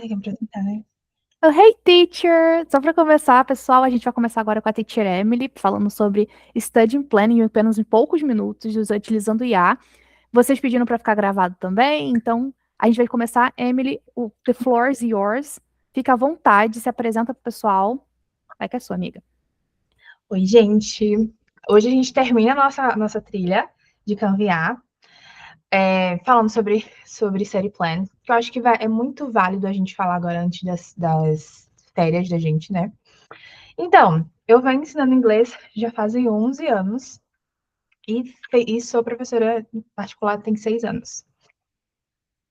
Tem que apresentar, né? Oh, hey, teacher! Só para começar, pessoal, a gente vai começar agora com a teacher Emily, falando sobre studying planning em apenas em poucos minutos, utilizando IA. Vocês pediram para ficar gravado também, então a gente vai começar. Emily, the floor is yours. Fica à vontade, se apresenta para o pessoal. Vai que é sua, amiga. Oi, gente. Hoje a gente termina a nossa trilha de Canva, falando sobre study plan, que eu acho que é muito válido a gente falar agora antes das férias da gente, né? Então, eu venho ensinando inglês já fazem 11 anos e sou professora particular tem 6 anos.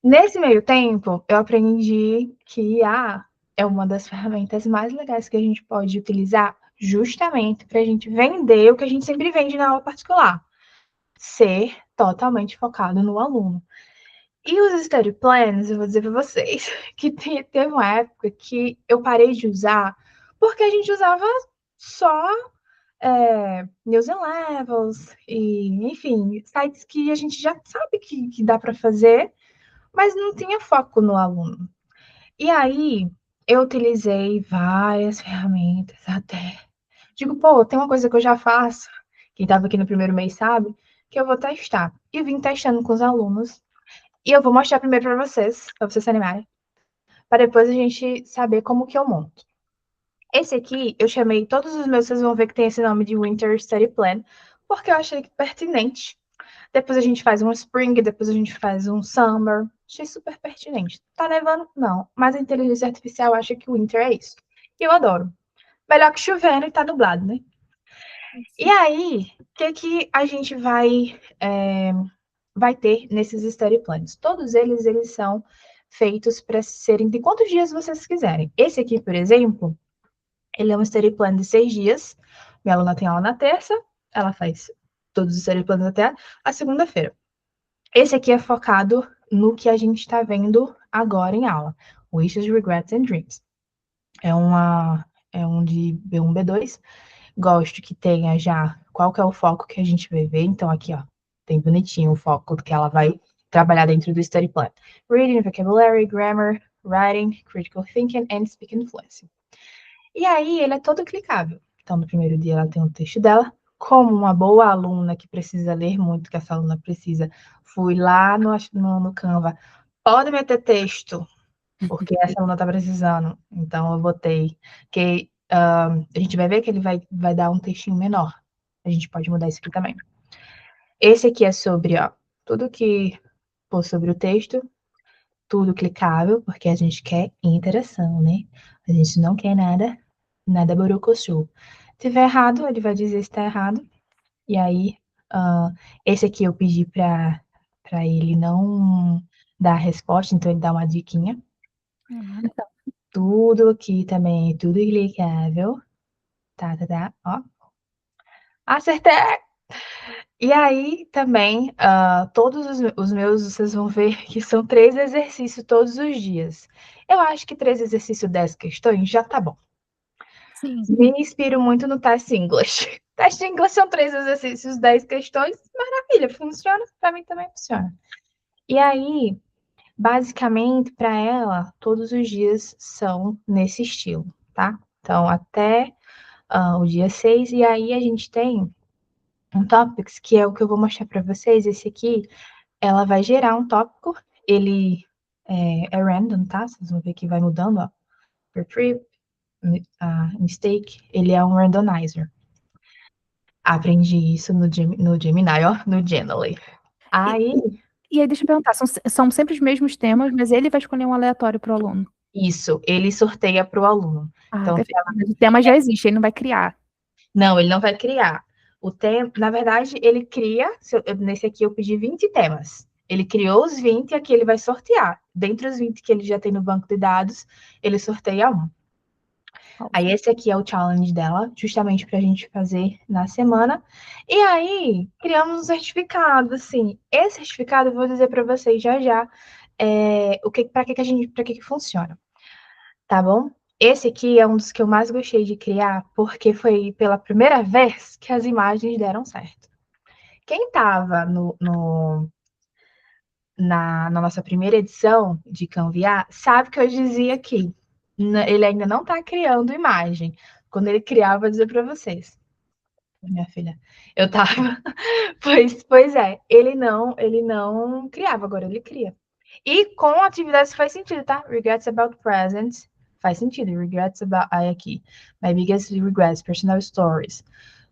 Nesse meio tempo, eu aprendi que IA é uma das ferramentas mais legais que a gente pode utilizar justamente para a gente vender o que a gente sempre vende na aula particular. Ser totalmente focado no aluno. E os study plans, eu vou dizer para vocês, que teve uma época que eu parei de usar, porque a gente usava só News and Levels, e, enfim, sites que a gente já sabe que dá para fazer, mas não tinha foco no aluno. E aí, eu utilizei várias ferramentas até. Digo, pô, tem uma coisa que eu já faço, quem estava aqui no primeiro mês sabe, que eu vou testar. E vim testando com os alunos. E eu vou mostrar primeiro para vocês se animarem, para depois a gente saber como que eu monto. Esse aqui, eu chamei todos os meus, vocês vão ver que tem esse nome de Winter Study Plan, porque eu achei pertinente. Depois a gente faz um Spring, depois a gente faz um Summer. Achei super pertinente. Tá nevando? Não. Mas a inteligência artificial acha que o Winter é isso. E eu adoro. Melhor que chovendo e tá nublado, né? E aí, o que a gente vai ter nesses study plans? Todos eles são feitos para serem de quantos dias vocês quiserem. Esse aqui, por exemplo, ele é um study plan de 6 dias. Minha aluna tem aula na terça, ela faz todos os study plans até a segunda-feira. Esse aqui é focado no que a gente está vendo agora em aula. Wishes, Regrets and Dreams. É um de B1, B2. Gosto que tenha já qual que é o foco que a gente vai ver. Então, aqui, ó, tem bonitinho o foco que ela vai trabalhar dentro do study plan. Reading, vocabulary, grammar, writing, critical thinking and speaking fluency. E aí, ele é todo clicável. Então, no primeiro dia, ela tem o texto dela. Como uma boa aluna que precisa ler muito, que essa aluna precisa, fui lá no Canva. Pode meter texto, porque essa aluna está precisando. Então, eu botei que a gente vai ver que ele vai dar um textinho menor. A gente pode mudar isso aqui também. Esse aqui é sobre, ó, tudo que for sobre o texto, tudo clicável, porque a gente quer interação, né? A gente não quer nada borocochô. Se tiver errado, ele vai dizer se está errado. E aí, esse aqui eu pedi para ele não dar a resposta, então ele dá uma diquinha. Então, Tudo aqui também, tudo clicável. Tá, ó. Acertei! E aí, também, todos os meus, vocês vão ver que são 3 exercícios todos os dias. Eu acho que 3 exercícios, 10 questões, já tá bom. sim. Me inspiro muito no Test English. Test English são 3 exercícios, 10 questões. Maravilha, funciona. Para mim também funciona. E aí, basicamente, para ela, todos os dias são nesse estilo, tá? Então, até o dia 6. E aí, a gente tem um Topics, que é o que eu vou mostrar para vocês. Esse aqui, ela vai gerar um tópico. Ele é random, tá? Vocês vão ver que vai mudando, ó. Retrieve, mistake, ele é um randomizer. Aprendi isso no Gemini, ó, no Genially. E, Aí, e aí, deixa eu perguntar, são sempre os mesmos temas, mas ele vai escolher um aleatório para o aluno. isso, ele sorteia para o aluno. Ah, Então, perfeito. Mas o tema já existe, ele não vai criar. não, ele não vai criar. O tema, na verdade, ele cria, nesse aqui eu pedi 20 temas. Ele criou os 20 e aqui ele vai sortear. Dentre os 20 que ele já tem no banco de dados, ele sorteia um. Aí esse aqui é o challenge dela, justamente para a gente fazer na semana. E aí criamos um certificado, assim. Esse certificado eu vou dizer para vocês já já para que funciona, tá bom? Esse aqui é um dos que eu mais gostei de criar, porque foi pela primeira vez que as imagens deram certo. Quem estava na nossa primeira edição de Canva, sabe que eu dizia que ele ainda não está criando imagem. Quando ele criar, eu vou dizer para vocês. Minha filha, eu tava. Pois é, ele não criava, agora ele cria. E com atividades faz sentido, tá? Regrets about present faz sentido. Regrets about. Aí aqui. My biggest regrets, personal stories.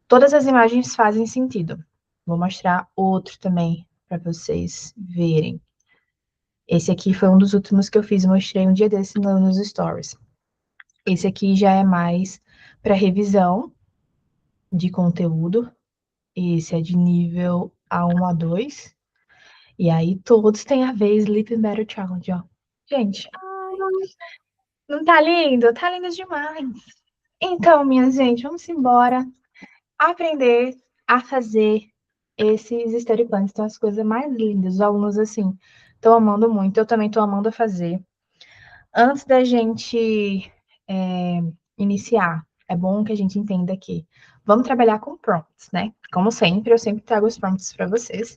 Todas as imagens fazem sentido. Vou mostrar outro também para vocês verem. Esse aqui foi um dos últimos que eu fiz, mostrei um dia desse nos stories. Esse aqui já é mais para revisão de conteúdo. Esse é de nível A1 a 2. E aí todos têm a ver Sleeping Better Challenge, ó. Gente, não tá lindo? Tá lindo demais. Então, minha gente, vamos embora aprender a fazer esses study plans. São as coisas mais lindas. Os alunos, assim, estão amando muito. Eu também estou amando a fazer. Antes da gente iniciar, é bom que a gente entenda que vamos trabalhar com prompts, né? Como sempre, eu sempre trago os prompts para vocês.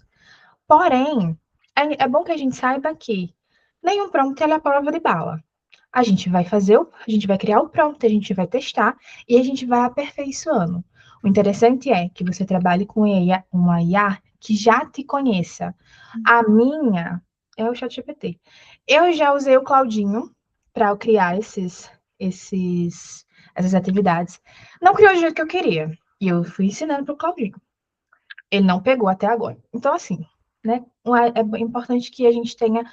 Porém, é bom que a gente saiba que nenhum prompt é a prova de bala. A gente vai a gente vai criar o prompt, a gente vai testar e a gente vai aperfeiçoando. O interessante é que você trabalhe com uma IA que já te conheça. A minha é o ChatGPT. Eu já usei o Claudinho para criar essas atividades. Não criou do jeito que eu queria. E eu fui ensinando para o Claudinho. Ele não pegou até agora. Então, assim, né? É importante que a gente tenha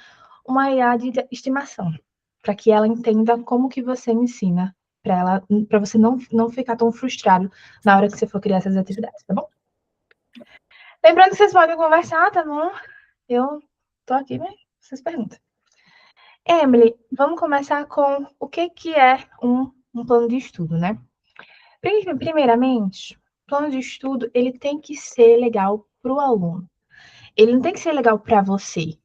uma IA de estimação, para que ela entenda como que você ensina, para você não ficar tão frustrado na hora que você for criar essas atividades, tá bom? Lembrando que vocês podem conversar, tá bom? Eu tô aqui, mas vocês perguntam. Emily, vamos começar com o que é um plano de estudo, né? Primeiramente, plano de estudo, ele tem que ser legal para o aluno. Ele não tem que ser legal para você.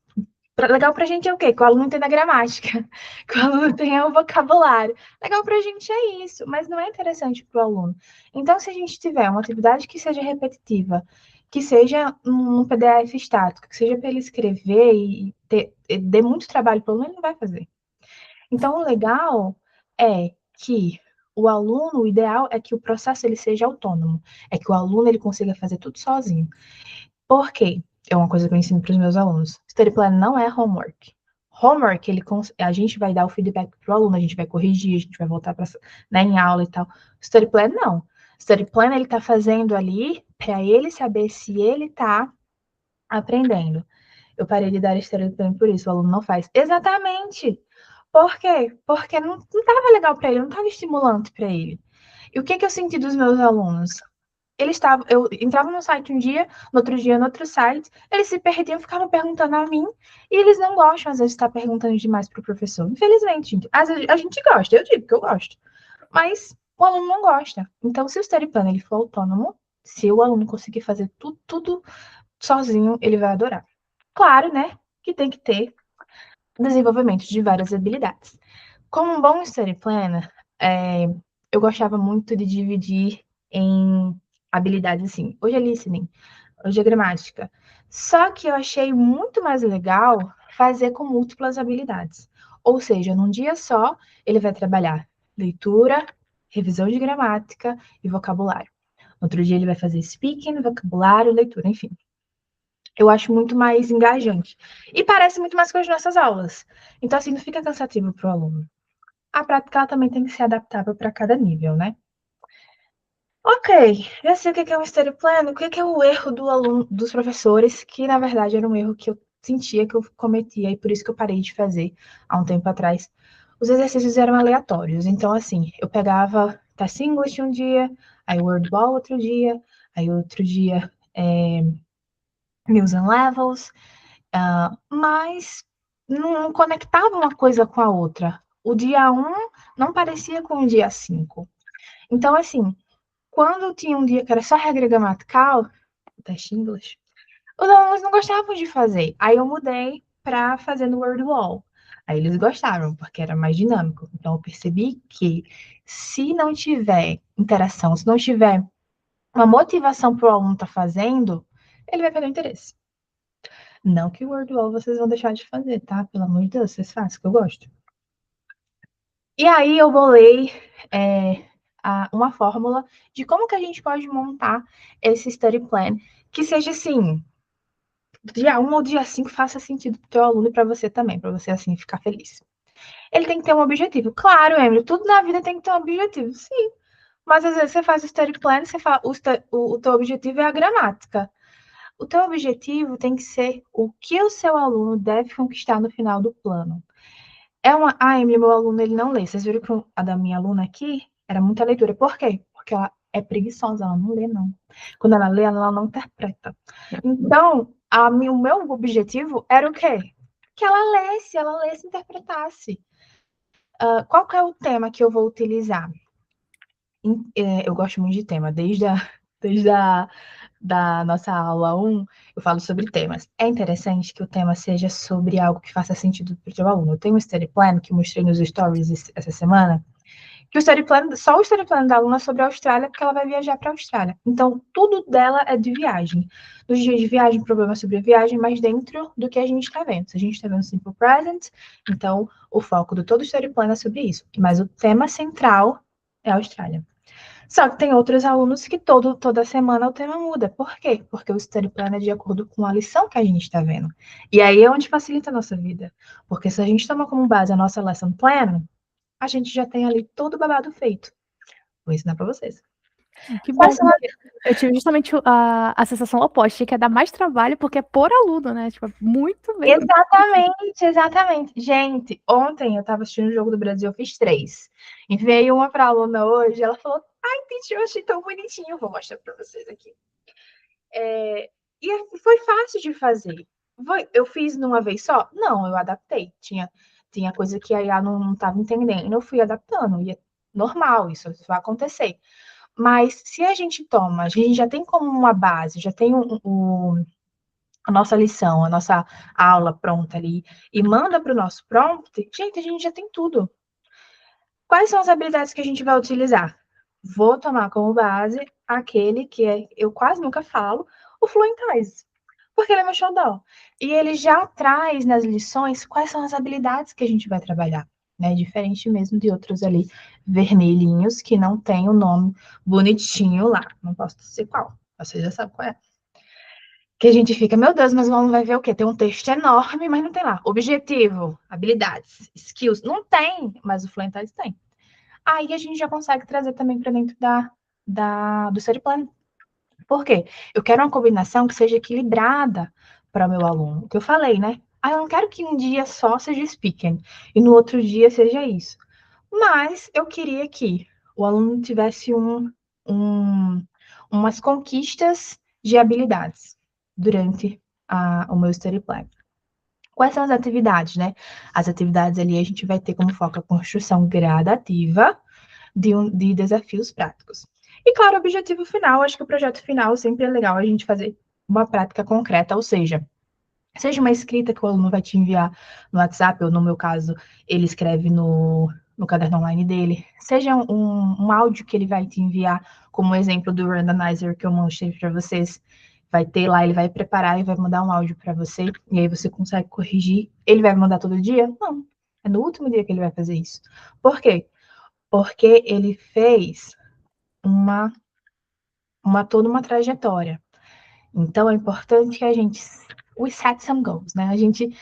Legal pra gente é o quê? Que o aluno entenda a gramática, que o aluno tenha o vocabulário. Legal pra gente é isso, mas não é interessante para o aluno. Então, se a gente tiver uma atividade que seja repetitiva, que seja um PDF estático, que seja para ele escrever e dê muito trabalho para o aluno, ele não vai fazer. Então, o legal é que o ideal é que o processo ele seja autônomo, é que o aluno ele consiga fazer tudo sozinho. Por quê? É uma coisa que eu ensino para os meus alunos. Study plan não é homework. Homework, a gente vai dar o feedback para o aluno, a gente vai corrigir, a gente vai voltar em aula e tal. Study plan, não. Study plan, ele está fazendo ali para ele saber se ele está aprendendo. Eu parei de dar study plan por isso, o aluno não faz. Exatamente! Por quê? Porque não estava legal para ele, não estava estimulante para ele. E o que eu senti dos meus alunos? Eu entrava no site um dia, no outro dia no outro site, eles se perdiam, ficavam perguntando a mim, e eles não gostam, às vezes, de estar perguntando demais para o professor. Infelizmente, gente. Às vezes a gente gosta, eu digo que eu gosto, mas o aluno não gosta. Então, se o study plan ele for autônomo, se o aluno conseguir fazer tudo sozinho, ele vai adorar. Claro, né, que tem que ter desenvolvimento de várias habilidades. Como um bom study planner, eu gostava muito de dividir em habilidades assim. Hoje é listening, hoje é gramática. Só que eu achei muito mais legal fazer com múltiplas habilidades. Ou seja, num dia só, ele vai trabalhar leitura, revisão de gramática e vocabulário. No outro dia, ele vai fazer speaking, vocabulário, leitura, enfim. Eu acho muito mais engajante. E parece muito mais com as nossas aulas. Então, assim, não fica cansativo para o aluno. A prática ela também tem que ser adaptável para cada nível, né? Ok, já sei o que é um study plan, o que é o erro do aluno, dos professores, que na verdade era um erro que eu sentia que eu cometia e por isso que eu parei de fazer há um tempo atrás. Os exercícios eram aleatórios, então assim, eu pegava Test English um dia, aí Word Wall outro dia, aí outro dia Meals and Levels, mas não conectava uma coisa com a outra. O dia 1 não parecia com o dia 5. Então, assim, quando tinha um dia que era só regra gramatical, teste inglês, os alunos não gostavam de fazer. Aí eu mudei para fazer no Word Wall. Aí eles gostaram, porque era mais dinâmico. Então eu percebi que se não tiver interação, se não tiver uma motivação para o aluno estar fazendo, ele vai perder o interesse. Não que o Wordwall vocês vão deixar de fazer, tá? Pelo amor de Deus, vocês fazem, que eu gosto. E aí eu bolei uma fórmula de como que a gente pode montar esse study plan que seja assim, dia 1 ou dia 5 faça sentido para o teu aluno e para você também, para você assim ficar feliz. Ele tem que ter um objetivo. Claro, Emily, tudo na vida tem que ter um objetivo, sim. Mas às vezes você faz o study plan, você fala, o teu objetivo é a gramática. O teu objetivo tem que ser o que o seu aluno deve conquistar no final do plano. Emily, meu aluno, ele não lê. Vocês viram que a da minha aluna aqui era muita leitura. Por quê? Porque ela é preguiçosa, ela não lê, não. Quando ela lê, ela não interpreta. Então, o meu objetivo era o quê? Que ela lesse e interpretasse. Qual que é o tema que eu vou utilizar? Eu gosto muito de tema, desde da nossa aula 1, eu falo sobre temas. É interessante que o tema seja sobre algo que faça sentido para o teu aluno. Eu tenho um study plan que eu mostrei nos stories essa semana, que só o study plan da aluna é sobre a Austrália, porque ela vai viajar para a Austrália. Então, tudo dela é de viagem. Nos dias de viagem, problema sobre a viagem, mas dentro do que a gente está vendo. Se a gente está vendo Simple Present, então o foco de todo o study plan é sobre isso. Mas o tema central é a Austrália. Só que tem outros alunos que toda semana o tema muda. Por quê? Porque o study plan é de acordo com a lição que a gente está vendo. E aí é onde facilita a nossa vida. Porque se a gente toma como base a nossa lesson plan, a gente já tem ali todo o babado feito. Vou ensinar para vocês. Que bom, porque eu tive justamente a sensação oposta, que é dar mais trabalho, porque é por aluno, né? Tipo, muito bem. Exatamente. Gente, ontem eu estava assistindo o Jogo do Brasil, eu fiz 3. E veio uma para a aluna hoje, ela falou, ai, teacher, eu achei tão bonitinho. Vou mostrar para vocês aqui. E foi fácil de fazer. Eu fiz numa vez só? Não, eu adaptei. Tinha coisa que a IA não estava entendendo, eu fui adaptando. E é normal, isso vai acontecer. Mas se a gente já tem como uma base, já tem a nossa lição, a nossa aula pronta ali, e manda para o nosso prompt, gente, a gente já tem tudo. Quais são as habilidades que a gente vai utilizar? Vou tomar como base aquele que eu quase nunca falo, o Fluentize, porque ele é meu xodó. E ele já traz nas lições quais são as habilidades que a gente vai trabalhar, né? Diferente mesmo de outros ali vermelhinhos que não tem o nome bonitinho lá. Não posso dizer qual, você já sabe qual é. Que a gente fica, meu Deus, mas o aluno vai ver o quê? Tem um texto enorme, mas não tem lá. Objetivo, habilidades, skills. Não tem, mas o Fluentize tem. Aí a gente já consegue trazer também para dentro do study plan. Por quê? Eu quero uma combinação que seja equilibrada para o meu aluno. O que eu falei, né? Eu não quero que um dia só seja speaking e no outro dia seja isso. Mas eu queria que o aluno tivesse umas conquistas de habilidades durante o meu study plan. Quais são as atividades, né? As atividades ali a gente vai ter como foco a construção gradativa de desafios práticos. E, claro, o objetivo final, acho que o projeto final sempre é legal a gente fazer uma prática concreta, ou seja uma escrita que o aluno vai te enviar no WhatsApp, ou no meu caso, ele escreve no caderno online dele, seja um áudio que ele vai te enviar, como exemplo do randomizer que eu mostrei para vocês, vai ter lá, ele vai preparar e vai mandar um áudio para você, e aí você consegue corrigir. Ele vai mandar todo dia? Não, é no último dia que ele vai fazer isso. Por quê? Porque ele fez toda uma trajetória. Então, é importante que a gente we set some goals, né? A gente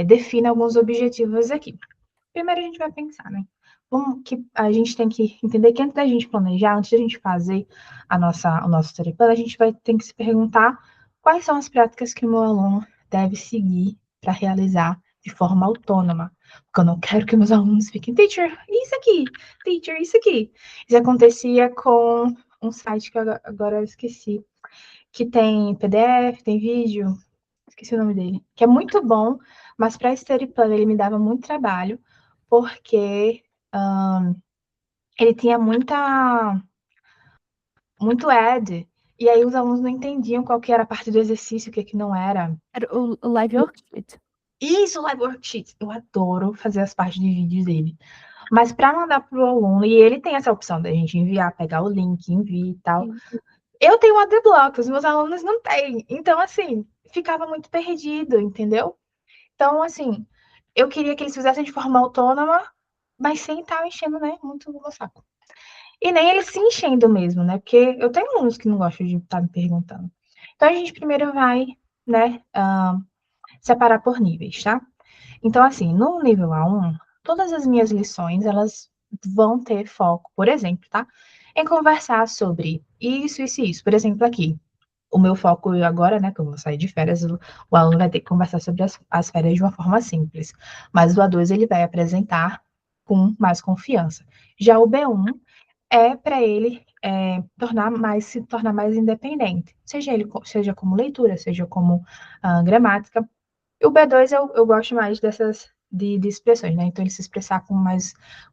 define alguns objetivos aqui. Primeiro, a gente vai pensar, né? Que a gente tem que entender que antes da gente planejar, antes da gente fazer o nosso study plan, a gente vai ter que se perguntar quais são as práticas que o meu aluno deve seguir para realizar de forma autônoma. Porque eu não quero que meus alunos fiquem, teacher, isso aqui, teacher, isso aqui. Isso acontecia com um site que agora eu esqueci, que tem PDF, tem vídeo, esqueci o nome dele, que é muito bom, mas para study plan ele me dava muito trabalho, porque ele tinha muito ad, e aí os alunos não entendiam qual que era a parte do exercício, o que que não era. Era o Live Worksheet. Isso, Live Worksheet. Eu adoro fazer as partes de vídeos dele. Mas para mandar para o aluno, e ele tem essa opção da gente enviar, pegar o link, enviar e tal. Sim. Eu tenho ADBlock, os meus alunos não têm. Então, assim, ficava muito perdido, entendeu? Então, assim, eu queria que eles fizessem de forma autônoma, mas sem estar enchendo, né, muito o meu saco. E nem eles se enchendo mesmo, né? Porque eu tenho alunos que não gostam de estar me perguntando. Então, a gente primeiro vai, né, separar por níveis, tá? Então, assim, no nível A1, todas as minhas lições, elas vão ter foco, por exemplo, tá? Em conversar sobre isso, isso e isso. Por exemplo, aqui, o meu foco agora, né, que eu vou sair de férias, o aluno vai ter que conversar sobre as férias de uma forma simples. Mas o A2 ele vai apresentar com mais confiança. Já o B1 é para ele se tornar mais independente, seja como leitura, seja como gramática. E o B2 eu gosto mais dessas de expressões, né? Então ele se expressar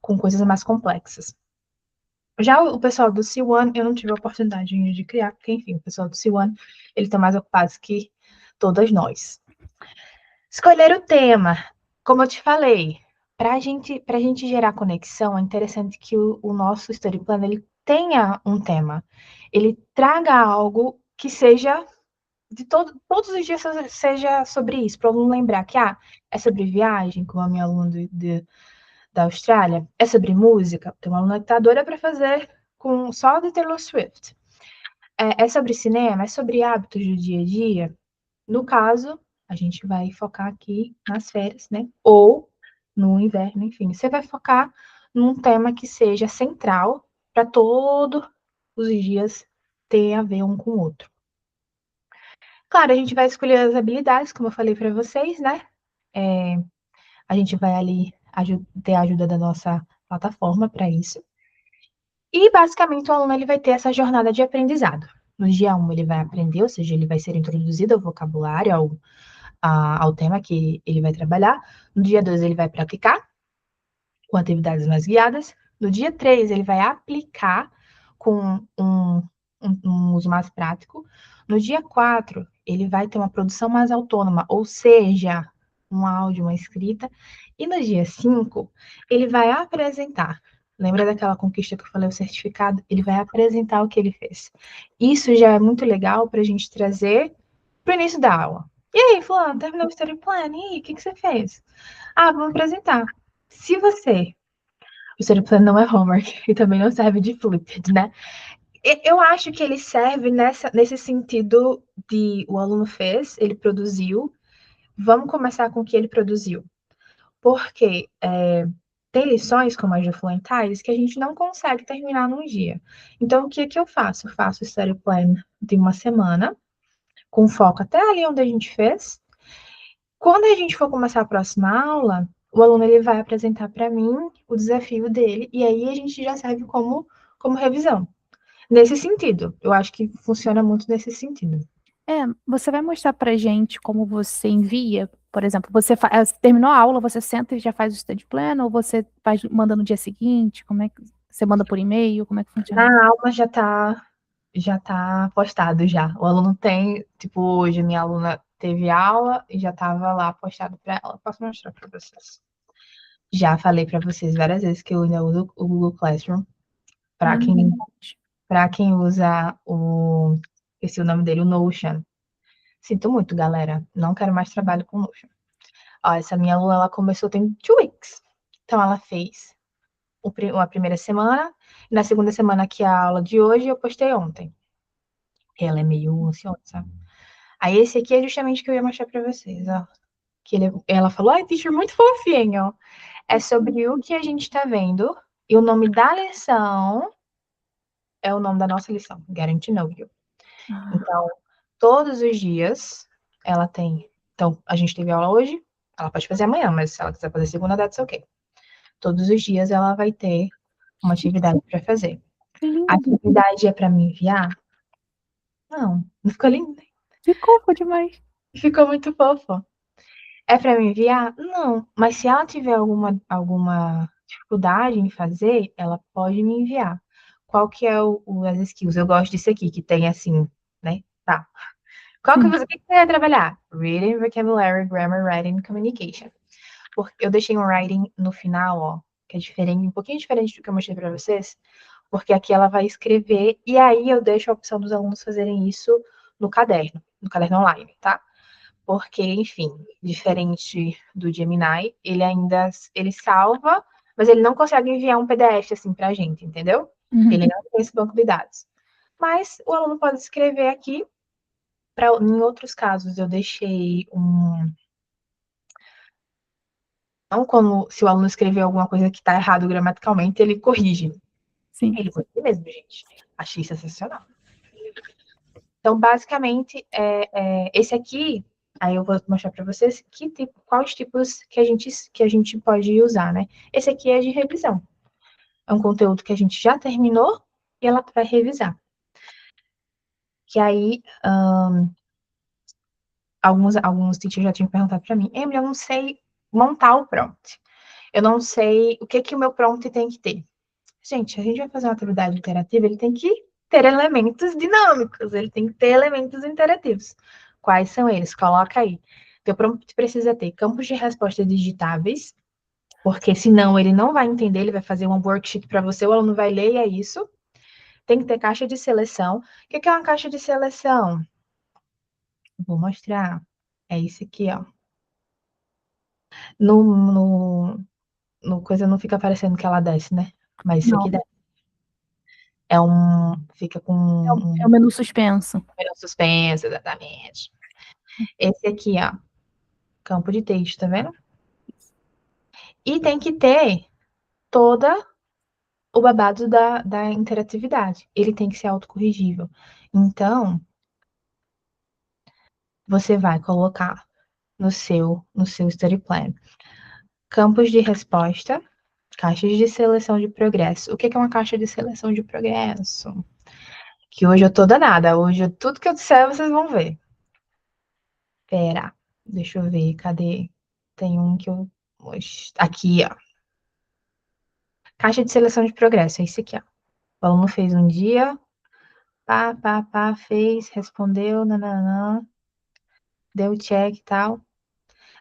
com coisas mais complexas. Já o pessoal do C1, eu não tive a oportunidade ainda de criar, porque, enfim, o pessoal do C1, ele está mais ocupado que todas nós. Escolher o tema, como eu te falei, para a gente gerar conexão, é interessante que o nosso study plan, ele tenha um tema. Ele traga algo que seja todos os dias seja sobre isso, para o aluno lembrar que é sobre viagem, como a minha aluna da Austrália, é sobre música, tem uma aluna que está doida para fazer com só de Taylor Swift. É sobre cinema, é sobre hábitos do dia a dia. No caso, a gente vai focar aqui nas férias, né? Ou no inverno, enfim. Você vai focar num tema que seja central para todos os dias ter a ver um com o outro. Claro, a gente vai escolher as habilidades, como eu falei para vocês, né? A gente vai ali ter a ajuda da nossa plataforma para isso. E, basicamente, o aluno ele vai ter essa jornada de aprendizado. No dia 1, ele vai aprender, ou seja, ele vai ser introduzido ao vocabulário, ao tema que ele vai trabalhar. No dia 2, ele vai praticar com atividades mais guiadas. No dia 3, ele vai aplicar com um uso mais prático. No dia 4, ele vai ter uma produção mais autônoma, ou seja, um áudio, uma escrita. E no dia 5, ele vai apresentar. Lembra daquela conquista que eu falei, o certificado? Ele vai apresentar o que ele fez. Isso já é muito legal para a gente trazer para o início da aula. E aí, fulano, terminou o study plan? E aí, o que você fez? Vamos apresentar. Se você... O study plan não é homework e também não serve de flipped, né? Eu acho que ele serve nesse sentido de o aluno fez, ele produziu, vamos começar com o que ele produziu. Porque tem lições, como as de Fluentiles, que a gente não consegue terminar num dia. Então, o que eu faço? Eu faço o study plan de uma semana, com foco até ali onde a gente fez. Quando a gente for começar a próxima aula, o aluno ele vai apresentar para mim o desafio dele, e aí a gente já serve como revisão. Nesse sentido, eu acho que funciona muito nesse sentido. Você vai mostrar pra gente como você envia? Por exemplo, terminou a aula, você senta e já faz o study plan, ou você manda no dia seguinte? Como é que você manda por e-mail? Como é que funciona isso? Na aula já tá postado já. O aluno tem, tipo, hoje minha aluna teve aula e já estava lá postado para ela. Posso mostrar para vocês. Já falei para vocês várias vezes que eu ainda uso o Google Classroom para quem Verdade. para quem usa esqueci o nome dele, o Notion. Sinto muito, galera. Não quero mais trabalho com Notion. Ó, essa minha aluna, ela começou tem 2 weeks. Então, ela fez a primeira semana. E na segunda semana, que é a aula de hoje, eu postei ontem. Ela é meio ansiosa, sabe? Aí, esse aqui é justamente o que eu ia mostrar pra vocês, ó. Ela falou, ai, teacher, muito fofinho. É sobre o que a gente tá vendo. E o nome da lição é o nome da nossa lição, Get to Know You. Ah, Então, todos os dias ela tem. Então, a gente teve aula hoje, ela pode fazer amanhã, mas se ela quiser fazer segunda, that's ok. Todos os dias ela vai ter uma atividade para fazer. que A lindo. atividade é para me enviar? Não ficou lindo? Ficou demais. Ficou muito fofo. É para me enviar? Não. Mas se ela tiver alguma dificuldade em fazer, ela pode me enviar. Qual que é as skills? Eu gosto disso aqui, que tem assim, né? Tá. O que você vai trabalhar? Reading, vocabulary, grammar, writing, communication. Porque eu deixei um writing no final, ó, que é diferente, um pouquinho diferente do que eu mostrei para vocês, porque aqui ela vai escrever e aí eu deixo a opção dos alunos fazerem isso no caderno online, tá? porque, enfim, diferente do Gemini, ele salva, mas ele não consegue enviar um PDF assim para a gente, entendeu? Ele não tem esse banco de dados. Mas o aluno pode escrever aqui. Em outros casos, eu deixei um. Não como se o aluno escrever alguma coisa que está errado gramaticalmente, ele corrige. Sim. Ele corrige mesmo, gente. Achei sensacional. Então, basicamente, esse aqui, aí eu vou mostrar para vocês quais tipos que a gente pode usar, né? Esse aqui é de revisão. É um conteúdo que a gente já terminou e ela vai revisar. Que aí, alguns teachers já tinham perguntado para mim, Emily, eu não sei montar o prompt. Eu não sei o que o meu prompt tem que ter. Gente, a gente vai fazer uma atividade interativa, ele tem que ter elementos dinâmicos, ele tem que ter elementos interativos. Quais são eles? Coloca aí. Teu prompt precisa ter campos de resposta digitáveis, porque senão ele não vai entender, ele vai fazer um worksheet para você, o aluno vai ler e é isso. Tem que ter caixa de seleção. O que é uma caixa de seleção? Vou mostrar. É isso aqui, ó. No coisa não fica parecendo que ela desce, né? Mas isso Não, aqui desce. Fica com é o menu suspenso. suspenso, exatamente. Esse aqui, ó, campo de texto, tá vendo? E tem que ter toda o babado da interatividade. Ele tem que ser autocorrigível. Então, você vai colocar no seu study plan campos de resposta, caixas de seleção de progresso. O que é uma caixa de seleção de progresso? Que hoje eu tô danada. Hoje, tudo que eu disser, vocês vão ver. Pera, deixa eu ver, cadê? Tem um que eu... Aqui, ó. Caixa de seleção de progresso, é esse aqui, ó. O aluno fez um dia, fez, respondeu, nananã, deu check e tal.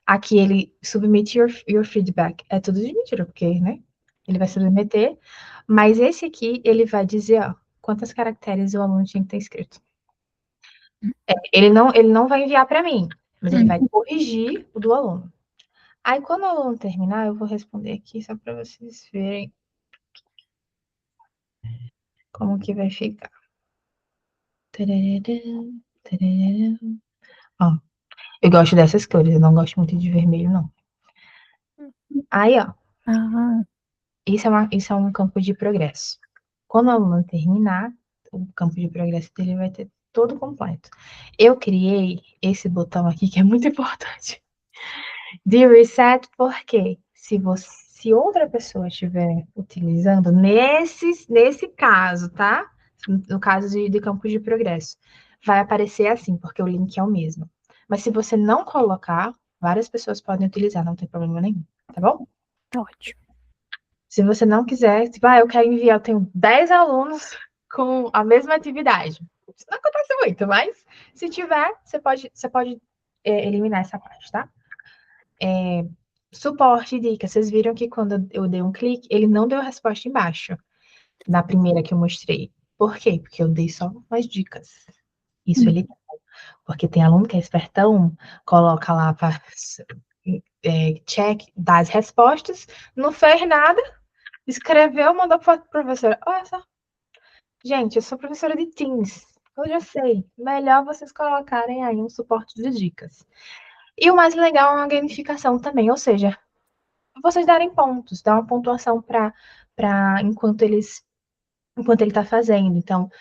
Aqui ele submit your feedback. É tudo de mentira, porque, né? Ele vai submeter, mas esse aqui, ele vai dizer, ó, quantos caracteres o aluno tinha que ter escrito. Ele não vai enviar para mim, mas ele vai corrigir o do aluno. Aí, quando o aluno terminar, eu vou responder aqui, só para vocês verem como que vai ficar. Ó, eu gosto dessas cores, eu não gosto muito de vermelho, não. Aí, ó, Ah, isso é um campo de progresso. Quando o aluno terminar, o campo de progresso dele vai ter todo completo. Eu criei esse botão aqui, que é muito importante, de reset, porque se outra pessoa estiver utilizando, nesse caso, tá? No caso de campo de progresso, vai aparecer assim, porque o link é o mesmo. Mas se você não colocar, várias pessoas podem utilizar, não tem problema nenhum, tá bom? tá ótimo. Se você não quiser, tipo, eu quero enviar, eu tenho 10 alunos com a mesma atividade. Isso não acontece muito, mas se tiver, você pode eliminar essa parte, tá? Suporte e dicas. Vocês viram que quando eu dei um clique, ele não deu a resposta embaixo, na primeira que eu mostrei. Por quê? Porque eu dei só umas dicas. Isso é legal. Porque tem aluno que é espertão, coloca lá para check, dá as respostas, não fez nada, escreveu, mandou para a professora. Olha só. Gente, eu sou professora de Teams. Eu já sei. Melhor vocês colocarem aí um suporte de dicas. E o mais legal é uma gamificação também, ou seja, vocês darem pontos, dar uma pontuação para enquanto ele está fazendo. Então,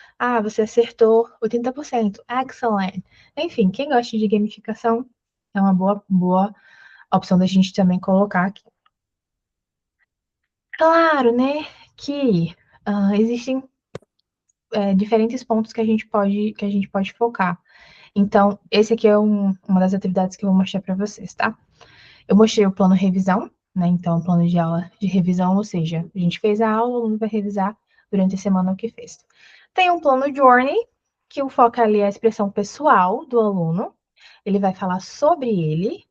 você acertou 80%, excellent. Enfim, quem gosta de gamificação é uma boa opção da gente também colocar aqui. Claro, né, que existem diferentes pontos que a gente pode focar. Então, esse aqui é uma das atividades que eu vou mostrar para vocês, tá? Eu mostrei o plano revisão, né? Então, o plano de aula de revisão, ou seja, a gente fez a aula, o aluno vai revisar durante a semana o que fez. Tem um plano journey, que o foco ali é a expressão pessoal do aluno. Ele vai falar sobre ele,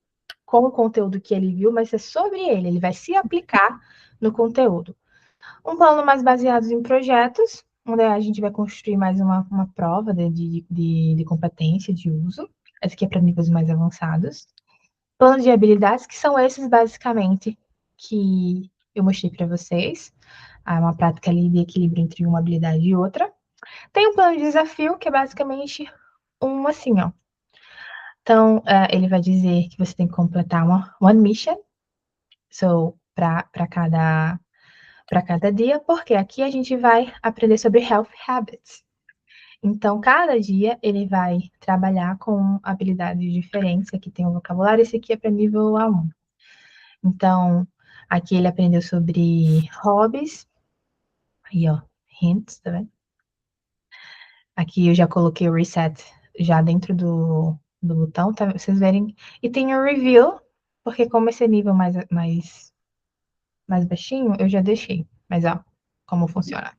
com o conteúdo que ele viu, mas é sobre ele vai se aplicar no conteúdo. Um plano mais baseado em projetos, onde a gente vai construir mais uma prova de competência, de uso. Essa aqui é para níveis mais avançados. Plano de habilidades, que são esses basicamente que eu mostrei para vocês. Uma prática ali de equilíbrio entre uma habilidade e outra. Tem um plano de desafio, que é basicamente um assim, ó. Então, ele vai dizer que você tem que completar uma one mission, para cada dia, porque aqui a gente vai aprender sobre health habits. Então, cada dia ele vai trabalhar com habilidades diferentes. Aqui tem o vocabulário, esse aqui é para nível A1. Então, aqui ele aprendeu sobre hobbies. Aí, ó, hints, tá vendo? Aqui eu já coloquei o reset já dentro do botão, tá? Vocês verem. E tem o review, porque como esse é nível mais baixinho, eu já deixei. Mas, ó, como funciona.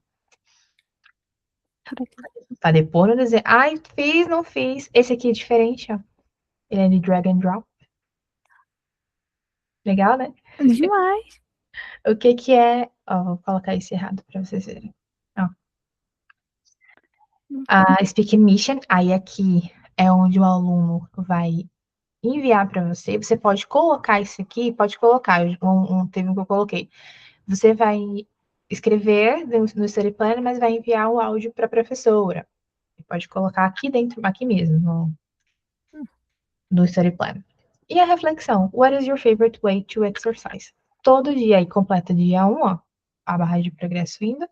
Tá depois no dizer, ai, fiz, não fiz. Esse aqui é diferente, ó. Ele é de drag and drop. Legal, né? Demais. O que que é... Ó, vou colocar isso errado pra vocês verem. Ó. A Speaking Mission, aí aqui é onde o aluno vai enviar para você. Você pode colocar isso aqui, pode colocar, teve um que eu coloquei. Você vai escrever no Study Planner, mas vai enviar o áudio para a professora. Você pode colocar aqui dentro, aqui mesmo, no Study Planner. E a reflexão, what is your favorite way to exercise? Todo dia, aí completa dia 1, ó, a barra de progresso indo.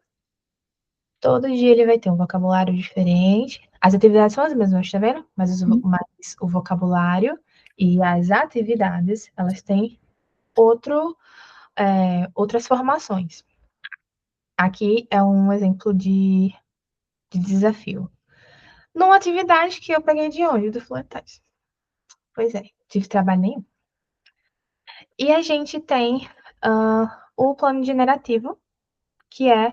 Todo dia ele vai ter um vocabulário diferente. As atividades são as mesmas, tá vendo? Mas o vocabulário e as atividades, elas têm outras formações. Aqui é um exemplo de desafio. Numa atividade que eu peguei de onde? Do Fluentais. Pois é, tive trabalho nenhum. E a gente tem o plano generativo, que é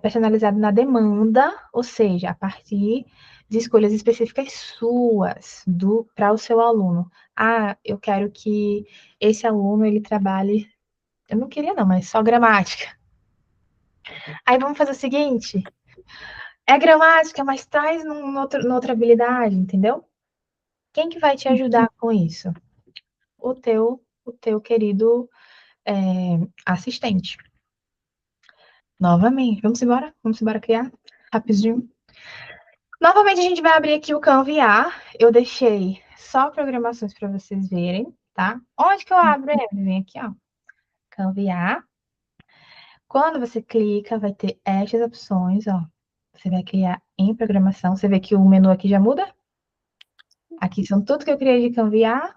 personalizado na demanda, ou seja, a partir de escolhas específicas suas para o seu aluno. Ah, eu quero que esse aluno ele trabalhe, eu não queria não, mas só gramática. Aí vamos fazer o seguinte, é gramática, mas traz noutra habilidade, entendeu? Quem que vai te ajudar com isso? O teu querido assistente. Novamente, vamos embora? Vamos embora criar? Rapidinho. Novamente, a gente vai abrir aqui o Canva. Eu deixei só programações para vocês verem, tá? Onde que eu abro ele? Vem aqui, ó. Canva. Quando você clica, vai ter estas opções, ó. Você vai criar em programação. Você vê que o menu aqui já muda? Aqui são tudo que eu criei de Canva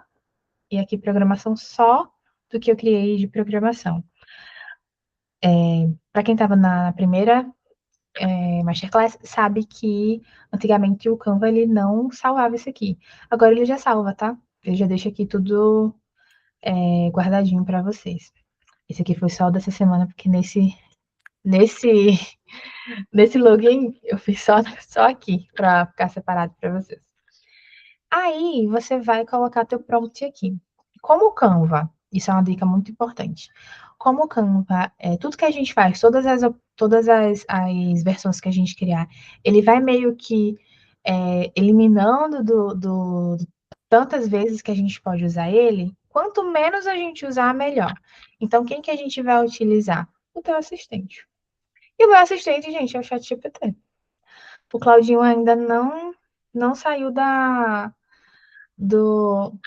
e aqui programação só do que eu criei de programação. Para quem estava na primeira Masterclass, sabe que antigamente o Canva ele não salvava isso aqui. Agora ele já salva, tá? Eu já deixo aqui tudo guardadinho para vocês. Esse aqui foi só dessa semana, porque nesse, nesse login eu fiz só aqui, para ficar separado para vocês. Aí você vai colocar teu prompt aqui. Como o Canva, isso é uma dica muito importante. Como o Canva, tudo que a gente faz, todas as versões que a gente criar, ele vai meio que eliminando tantas vezes que a gente pode usar ele, quanto menos a gente usar, melhor. Então, quem que a gente vai utilizar? O teu assistente. E o meu assistente, gente, é o ChatGPT. O Claudinho ainda não saiu do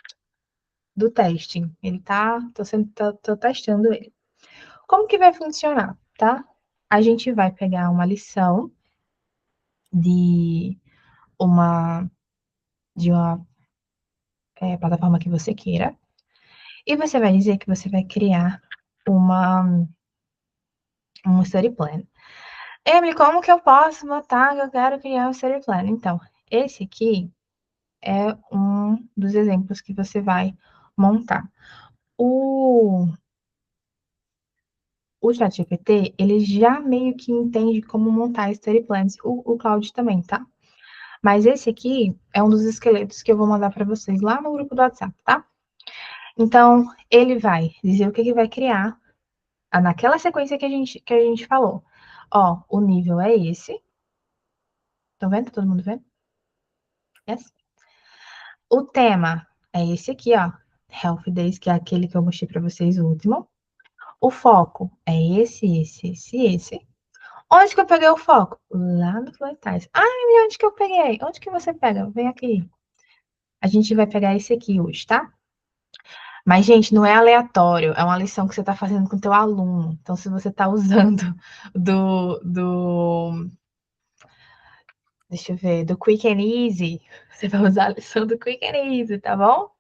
teste. Ele tô testando ele. Como que vai funcionar, tá? A gente vai pegar uma lição de uma plataforma que você queira e você vai dizer que você vai criar um study plan. Emily, como que eu posso botar que eu quero criar um study plan? Então, esse aqui é um dos exemplos que você vai montar. O ChatGPT, ele já meio que entende como montar study plans, o Claude também, tá? Mas esse aqui é um dos esqueletos que eu vou mandar para vocês lá no grupo do WhatsApp, tá? Então, ele vai dizer o que vai criar naquela sequência que a gente falou. Ó, o nível é esse. Estão vendo? Todo mundo vendo? Yes? O tema é esse aqui, ó. Healthy Days, que é aquele que eu mostrei para vocês o último. O foco é esse. Onde que eu peguei o foco? Lá no Fluentais. Ah, Emily, onde que eu peguei? Onde que você pega? Vem aqui. A gente vai pegar esse aqui hoje, tá? Mas, gente, não é aleatório. É uma lição que você está fazendo com o teu aluno. Então, se você está usando do... Deixa eu ver. Do Quick and Easy, você vai usar a lição do Quick and Easy, tá bom?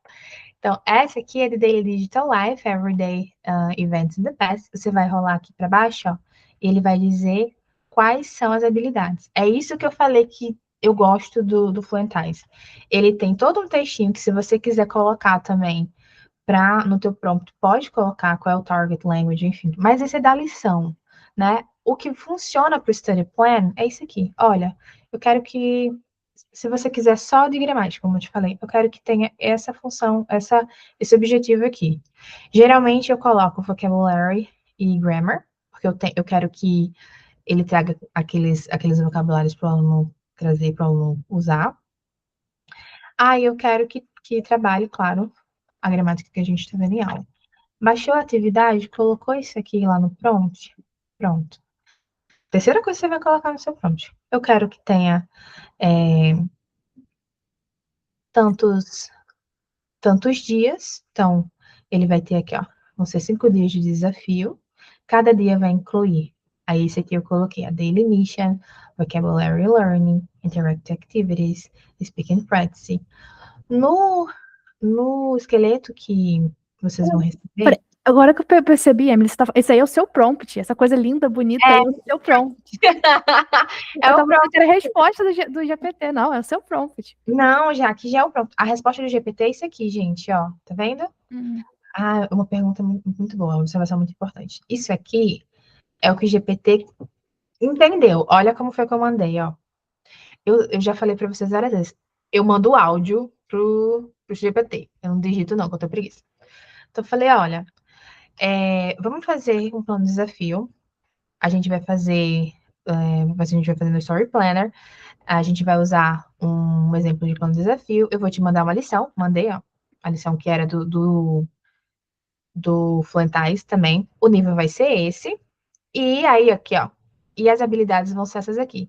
Então, essa aqui é de Daily Digital Life, Everyday Events in the Past. Você vai rolar aqui para baixo, ó, e ele vai dizer quais são as habilidades. É isso que eu falei que eu gosto do Fluentize. Ele tem todo um textinho que, se você quiser colocar também no teu prompt, pode colocar qual é o target language, enfim. Mas esse é da lição, né? O que funciona para o study plan é isso aqui. Olha, eu quero que, se você quiser só de gramática, como eu te falei, eu quero que tenha essa função, esse objetivo aqui. Geralmente eu coloco vocabulary e grammar, porque eu quero que ele traga aqueles vocabulários para o aluno trazer, para o aluno usar. Ah, eu quero que trabalhe, claro, a gramática que a gente está vendo em aula. Baixou a atividade, colocou isso aqui lá no prompt, pronto. Terceira coisa que você vai colocar no seu prompt. Eu quero que tenha tantos dias. Então, ele vai ter aqui, ó, vão ser 5 dias de desafio. Cada dia vai incluir. Aí, esse aqui eu coloquei a Daily Mission, Vocabulary Learning, Interactive Activities, Speaking Practice. No esqueleto que vocês vão receber. Agora que eu percebi, Emily, esse aí é o seu prompt, essa coisa linda, bonita aí, é o seu prompt. É eu o tava prompt. a resposta do GPT, não, é o seu prompt. Não, aqui já é o prompt. A resposta do GPT é isso aqui, gente, ó. Tá vendo? Ah, uma pergunta muito boa, uma observação muito importante. Isso aqui é o que o GPT entendeu. Olha como foi que eu mandei, ó. Eu já falei para vocês várias vezes. Eu mando o áudio pro GPT. Eu não digito, não, que eu tô preguiça. Então, eu falei, olha, vamos fazer um plano de desafio. A gente vai fazer, a gente vai fazer no Story Planner. A gente vai usar um exemplo de plano de desafio. Eu vou te mandar uma lição. Mandei, ó, a lição que era do Fluentize também. O nível vai ser esse. E aí, aqui, ó. E as habilidades vão ser essas aqui.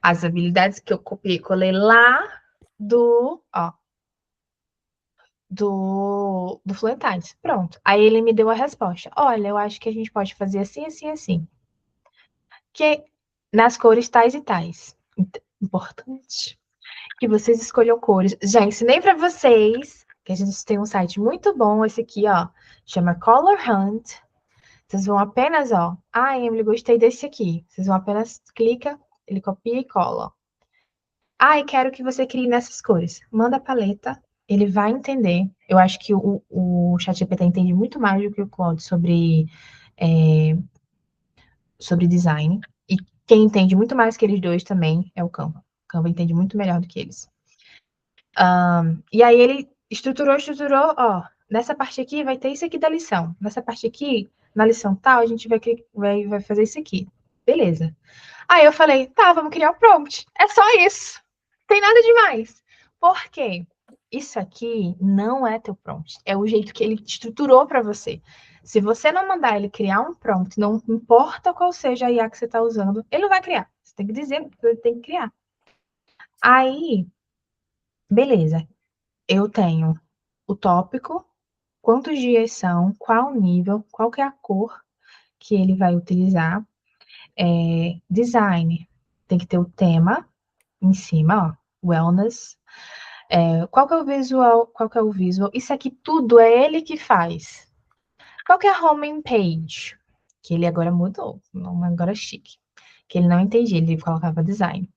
As habilidades que eu copiei e colei lá ó, do Fluentize. Pronto. Aí ele me deu a resposta. Olha, eu acho que a gente pode fazer assim, assim, assim. Que nas cores tais e tais. Importante que vocês escolham cores. Já ensinei para vocês que a gente tem um site muito bom, esse aqui, ó, chama Color Hunt. Vocês vão apenas, ó, Emily, gostei desse aqui. Vocês vão apenas clica, ele copia e cola. E quero que você crie nessas cores. Manda a paleta, ele vai entender. Eu acho que o ChatGPT entende muito mais do que o Claude sobre design. E quem entende muito mais que eles dois também é o Canva. O Canva entende muito melhor do que eles. E aí ele estruturou, ó, nessa parte aqui vai ter isso aqui da lição. Nessa parte aqui, na lição tal, a gente vai fazer isso aqui. Beleza. Aí eu falei, tá, vamos criar o prompt. É só isso. Não tem nada demais. Por quê? Isso aqui não é teu prompt. É o jeito que ele estruturou para você. Se você não mandar ele criar um prompt, não importa qual seja a IA que você está usando, ele não vai criar. Você tem que dizer que ele tem que criar. Aí, beleza. Eu tenho o tópico, quantos dias são, qual o nível, qual que é a cor que ele vai utilizar. Design, tem que ter o tema em cima, ó, wellness. Qual que é o visual, qual que é o visual. Isso aqui tudo é ele que faz. Qual que é a home page? Que ele agora mudou, agora é chique. Que ele não entendia, ele colocava design.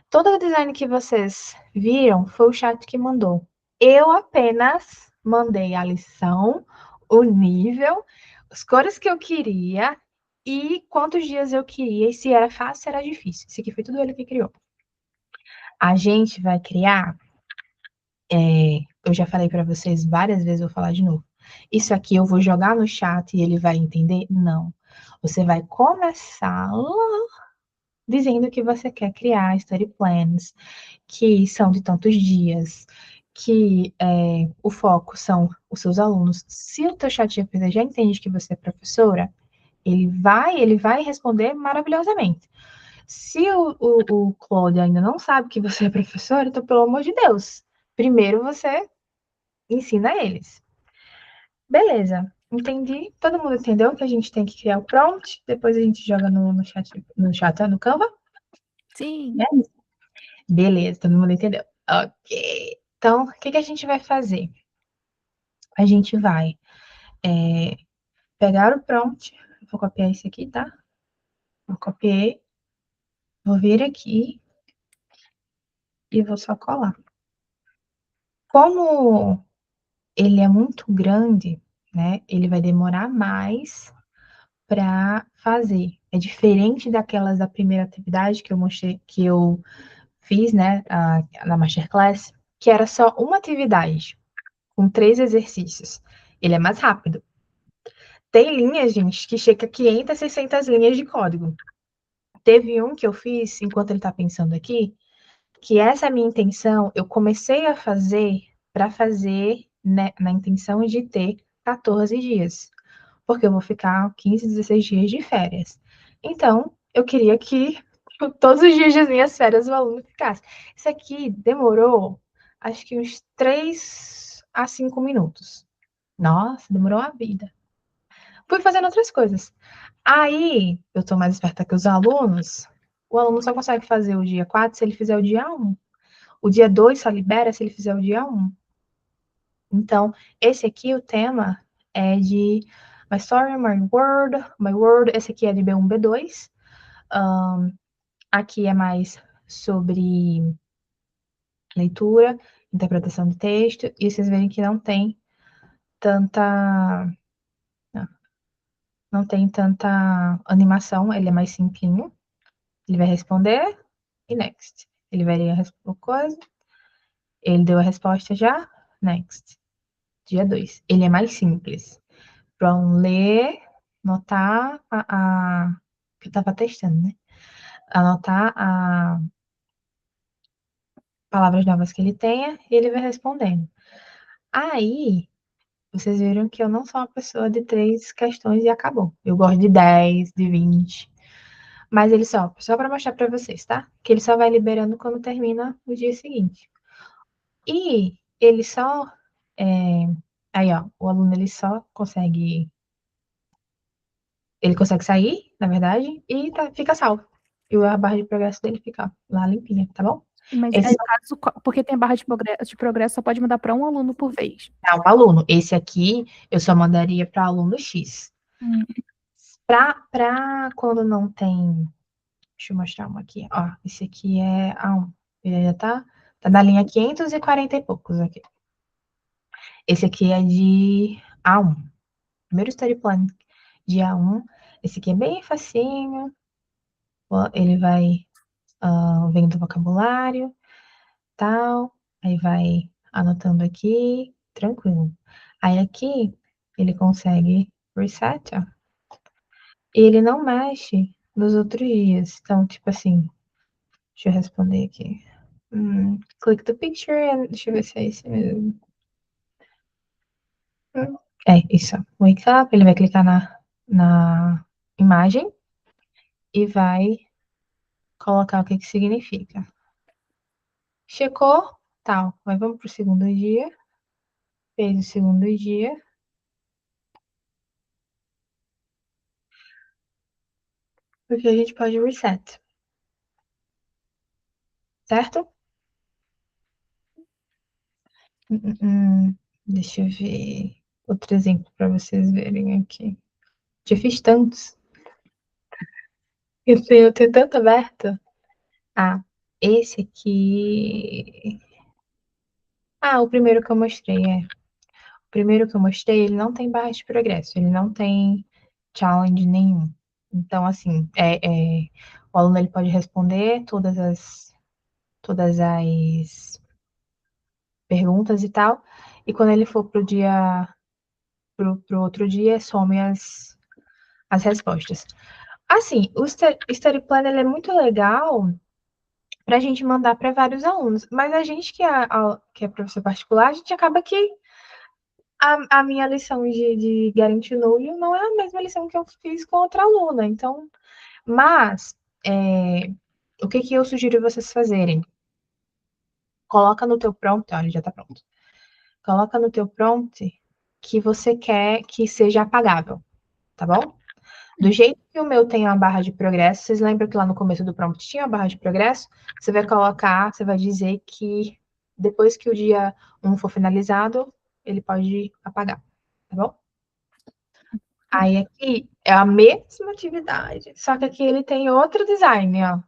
Todo o design que vocês viram foi o chat que mandou. Eu apenas mandei a lição, o nível, as cores que eu queria e quantos dias eu queria, e se era fácil, se era difícil. Isso aqui foi tudo ele que criou. A gente vai criar, eu já falei para vocês várias vezes, vou falar de novo. Isso aqui eu vou jogar no chat e ele vai entender? Não. Você vai começar dizendo que você quer criar study plans, que são de tantos dias, que o foco são os seus alunos. Se o teu chat GPT já entende que você é professora, ele vai responder maravilhosamente. Se o Claude ainda não sabe que você é professora, então, pelo amor de Deus, primeiro você ensina eles. Beleza, entendi. Todo mundo entendeu que a gente tem que criar o prompt, depois a gente joga no chat, no Canva? Sim. É isso. Beleza, todo mundo entendeu. Ok. Então, o que a gente vai fazer? A gente vai pegar o prompt, vou copiar esse aqui, tá? Eu copiei, vou vir aqui e vou só colar. Como ele é muito grande, né? Ele vai demorar mais para fazer. É diferente daquelas da primeira atividade que eu mostrei, que eu fiz, né, na Masterclass, que era só uma atividade, com 3 exercícios. Ele é mais rápido. Tem linhas, gente, que chega a 500, 600 linhas de código. Teve um que eu fiz, enquanto ele está pensando aqui, que essa é a minha intenção, eu comecei a fazer para fazer, né, na intenção de ter 14 dias, porque eu vou ficar 15, 16 dias de férias. Então, eu queria que todos os dias das minhas férias o aluno ficasse. Isso aqui demorou, acho que uns 3 a 5 minutos. Nossa, demorou a vida. Fui fazendo outras coisas. Aí, eu tô mais esperta que os alunos. O aluno só consegue fazer o dia 4 se ele fizer o dia 1. O dia 2 só libera se ele fizer o dia 1. Então, esse aqui, o tema é de My Story, My World. Esse aqui é de B1, B2. Aqui é mais sobre leitura, interpretação de texto. E vocês veem que tanta... não tem tanta animação. Ele é mais simplinho. Ele vai responder e next. Ele vai ler a coisa. Ele deu a resposta já. Next. Dia 2. Ele é mais simples. Para ler, notar que eu estava testando, né? Anotar as palavras novas que ele tenha e ele vai respondendo. Aí, vocês viram que eu não sou uma pessoa de 3 questões e acabou. Eu gosto de 10, de 20. Mas ele só para mostrar para vocês, tá? Que ele só vai liberando quando termina o dia seguinte. E ele só. Aí, ó, o aluno ele só consegue. Ele consegue sair, na verdade, e fica salvo. E a barra de progresso dele fica lá limpinha, tá bom? Mas Esse no caso, porque tem barra de progresso, só pode mudar para um aluno por vez. é um aluno. Esse aqui eu só mandaria para aluno X. Hum. Para quando não tem. Deixa eu mostrar uma aqui. Ó, esse aqui é A1. Ele já tá na linha 540 e poucos aqui. Esse aqui é de A1. Primeiro study plan de A1. Esse aqui é bem facinho. Ele vai vendo o vocabulário, tal. Aí vai anotando aqui, tranquilo. Aí aqui ele consegue reset, ó. E ele não mexe nos outros dias. Então, tipo assim, deixa eu responder aqui. Click the picture and deixa eu ver se é esse mesmo. É, isso. Wake up, ele vai clicar na imagem e vai colocar o que significa. Checou, tal. Mas vamos pro segundo dia. Fez o segundo dia. Porque a gente pode reset. Certo? Deixa eu ver outro exemplo para vocês verem aqui. Já fiz tantos. Eu tenho tanto aberto. Ah, esse aqui. Ah, o primeiro que eu mostrei, é. O primeiro que eu mostrei, ele não tem barra de progresso, ele não tem challenge nenhum. Então, assim, o aluno ele pode responder todas as perguntas e tal, e quando ele for pro outro dia, some as respostas. Assim, o Study Plan ele é muito legal para a gente mandar para vários alunos. Mas a gente que é professor particular, a gente acaba que a minha lição de Guarantee Know não é a mesma lição que eu fiz com outra aluna. Então, mas o que eu sugiro vocês fazerem? Coloca no teu prompt, olha, já tá pronto. Coloca no teu prompt que você quer que seja apagável, tá bom? Do jeito que o meu tem uma barra de progresso, vocês lembram que lá no começo do prompt tinha uma barra de progresso? Você vai colocar, você vai dizer que depois que o dia 1 for finalizado, ele pode apagar, tá bom? Aí aqui é a mesma atividade, só que aqui ele tem outro design, ó.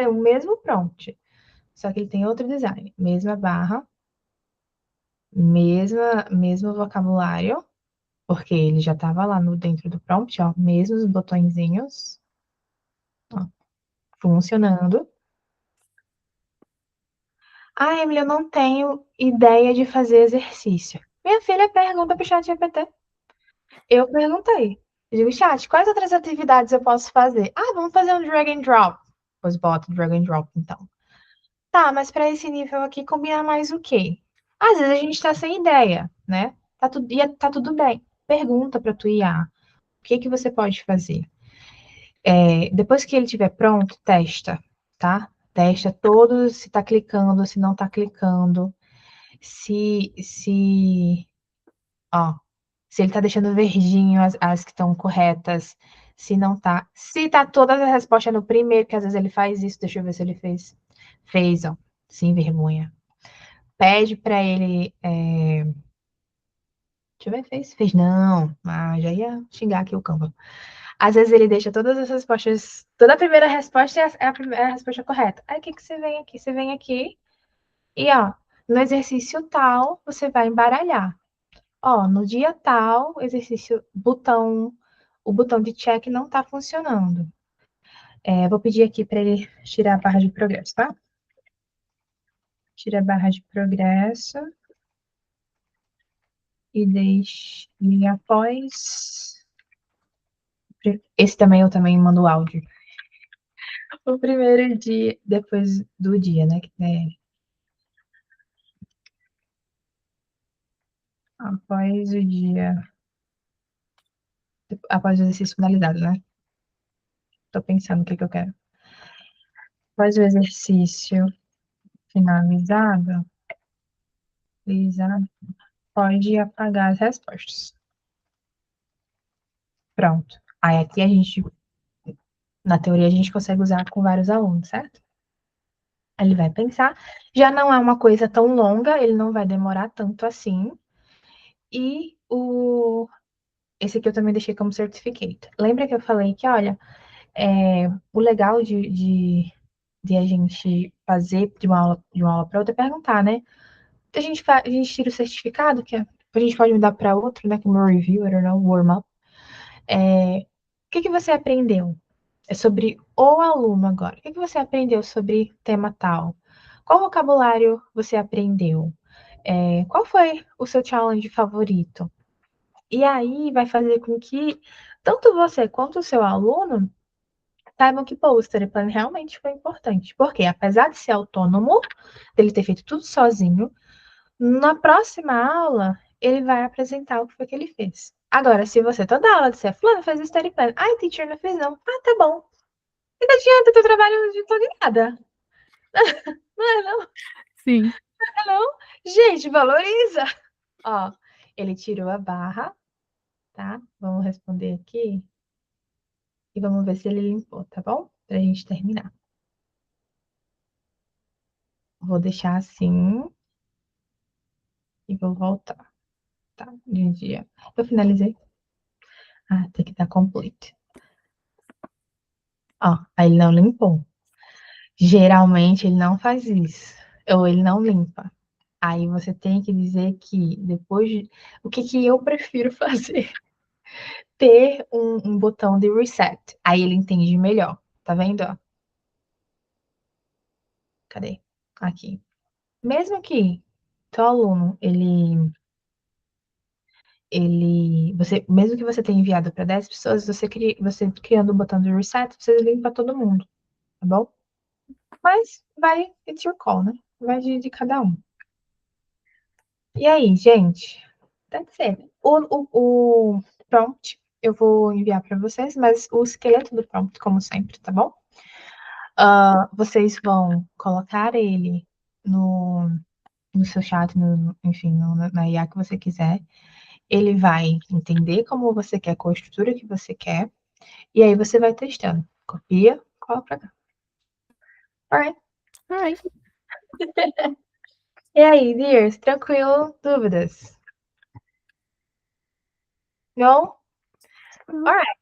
O mesmo prompt, só que ele tem outro design. Mesma barra, mesmo vocabulário, porque ele já estava lá no dentro do prompt, ó, mesmos botõezinhos, ó, funcionando. Ah, Emily, eu não tenho ideia de fazer exercício. Minha filha pergunta para o chat GPT. Eu perguntei. Eu digo, chat, quais outras atividades eu posso fazer? Ah, vamos fazer um drag and drop. Pois bota drag and drop, então. Tá, mas para esse nível aqui, combina mais o quê? Às vezes a gente está sem ideia, né? Tá tudo bem. Pergunta para tu IA. O que você pode fazer? Depois que ele estiver pronto, testa, tá? Testa todos, se tá clicando, se não tá clicando, ó, se ele tá deixando verdinho as que estão corretas, se não tá. Se tá todas as respostas no primeiro, que às vezes ele faz isso, deixa eu ver se ele fez. Fez, ó, sem vergonha. Pede para ele. Deixa eu ver, fez? Fez não. Ah, já ia xingar aqui o Canva. Às vezes ele deixa todas as respostas. Toda a primeira resposta é a resposta correta. Aí o que você vem aqui? Você vem aqui e, ó, no exercício tal, você vai embaralhar. Ó, no dia tal, exercício, o botão de check não tá funcionando. Vou pedir aqui para ele tirar a barra de progresso, tá? Tira a barra de progresso e deixe e após. Esse também eu também mando áudio. O primeiro dia, depois do dia, né? Após o dia. Após o exercício finalizado, né? Tô pensando o que eu quero. Após o exercício finalizado, pode apagar as respostas. Pronto. Aí aqui a gente, na teoria, a gente consegue usar com vários alunos, certo? Ele vai pensar. Já não é uma coisa tão longa, ele não vai demorar tanto assim. E esse aqui eu também deixei como certificate. Lembra que eu falei que, olha, o legal de a gente fazer de uma aula para outra é perguntar, né? A gente tira o certificado, que a gente pode mudar para outro, né? Como review, I don't know, warm-up. O que você aprendeu? É sobre o aluno agora. O que você aprendeu sobre tema tal? Qual vocabulário você aprendeu? Qual foi o seu challenge favorito? E aí vai fazer com que tanto você quanto o seu aluno saibam que, pô, o study plan realmente foi importante. Porque, apesar de ser autônomo, dele ter feito tudo sozinho, na próxima aula, ele vai apresentar o que foi que ele fez. Agora, se você toda aula disser, fulano fez o study plan, ai, teacher, não fez não. Ah, tá bom. E não adianta teu trabalho de todo em nada. Não é não? Sim. Não é não? Gente, valoriza. Ó, ele tirou a barra, tá? Vamos responder aqui. E vamos ver se ele limpou, tá bom? Pra gente terminar. Vou deixar assim. E vou voltar. Tá? De dia. Eu finalizei. Ah, tem que dar complete. Ó, aí ele não limpou. Geralmente ele não faz isso. Ou ele não limpa. Aí você tem que dizer que depois de... O que eu prefiro fazer? Ter um botão de reset. Aí ele entende melhor. Tá vendo? Ó? Cadê? Aqui. Mesmo que teu aluno, mesmo que você tenha enviado para 10 pessoas, você criando o botão de reset, você limpa todo mundo, tá bom? Mas vai, it's your call, né? Vai de cada um. E aí, gente? That's it. O prompt eu vou enviar para vocês, mas o esqueleto do prompt, como sempre, tá bom? Vocês vão colocar ele no seu chat, enfim, na IA que você quiser. Ele vai entender como você quer, qual a estrutura que você quer, e aí você vai testando. Copia, cola pra cá. Alright. Alright. E aí, dears, tranquilo? Dúvidas? Não? Alright.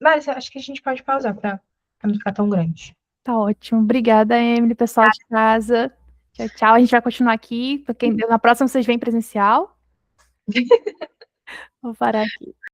Mas acho que a gente pode pausar pra não ficar tão grande. Tá ótimo. Obrigada, Emily, pessoal de casa. Tchau, tchau. A gente vai continuar aqui. Na próxima vocês vêm presencial. Vou parar aqui.